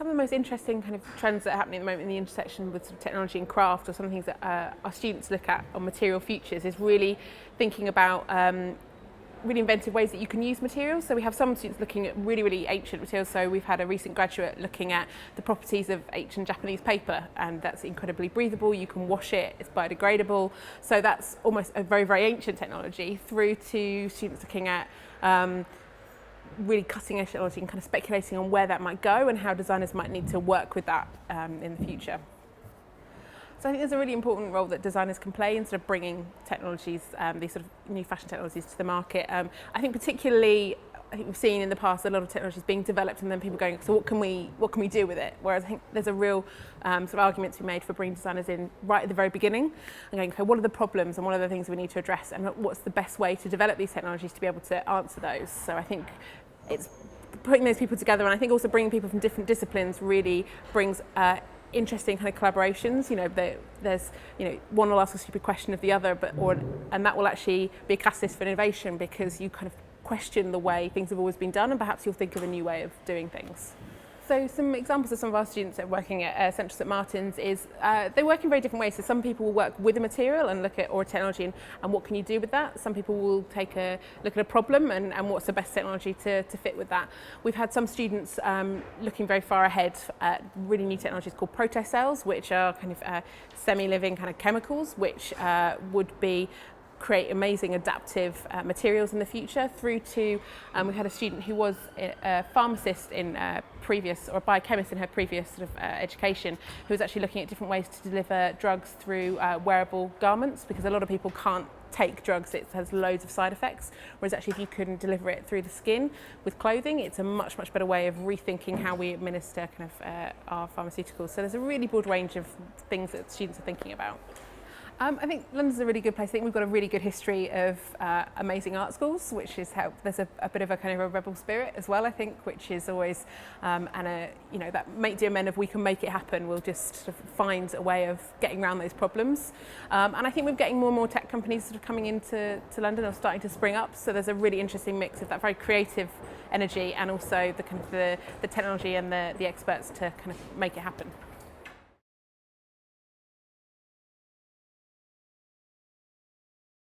Some of the most interesting kind of trends that are happening at the moment in the intersection with sort of technology and craft, or some things that our students look at on material futures, is really thinking about really inventive ways that you can use materials. So we have some students looking at really, really ancient materials. So we've had a recent graduate looking at the properties of ancient Japanese paper, and that's incredibly breathable. You can wash it, it's biodegradable. So that's almost a very, very ancient technology, through to students looking at really cutting edge technology and kind of speculating on where that might go and how designers might need to work with that in the future. So I think there's a really important role that designers can play in sort of bringing technologies, these sort of new fashion technologies to the market. I think particularly, I think we've seen in the past a lot of technologies being developed and then people going, so what can we do with it? Whereas I think there's a real sort of argument to be made for bringing designers in right at the very beginning and going, okay, what are the problems and what are the things we need to address, and what's the best way to develop these technologies to be able to answer those? So I think it's putting those people together, and I think also bringing people from different disciplines really brings interesting kind of collaborations. There's one will ask a stupid question of the other, and that will actually be a catalyst for innovation, because you kind of question the way things have always been done, and perhaps you'll think of a new way of doing things. So some examples of some of our students that are working at Central St Martin's is they work in very different ways. So some people will work with a material and look at, or a technology, and what can you do with that. Some people will take a look at a problem and what's the best technology to fit with that. We've had some students looking very far ahead at really new technologies called protocells, which are kind of semi-living kind of chemicals, which would create amazing adaptive materials in the future, through to we had a student who was a pharmacist in previous, or a biochemist in her previous sort of education, who was actually looking at different ways to deliver drugs through wearable garments, because a lot of people can't take drugs, it has loads of side effects, whereas actually if you can deliver it through the skin with clothing, it's a much, much better way of rethinking how we administer kind of our pharmaceuticals. So there's a really broad range of things that students are thinking about. I think London's a really good place. I think we've got a really good history of amazing art schools, which has helped. There's a bit of a kind of a rebel spirit as well, I think, which is always, that make dear men of we can make it happen. We'll just sort of find a way of getting around those problems. And I think we're getting more and more tech companies sort of coming into London, or starting to spring up. So there's a really interesting mix of that very creative energy and also the kind of the technology and the experts to kind of make it happen.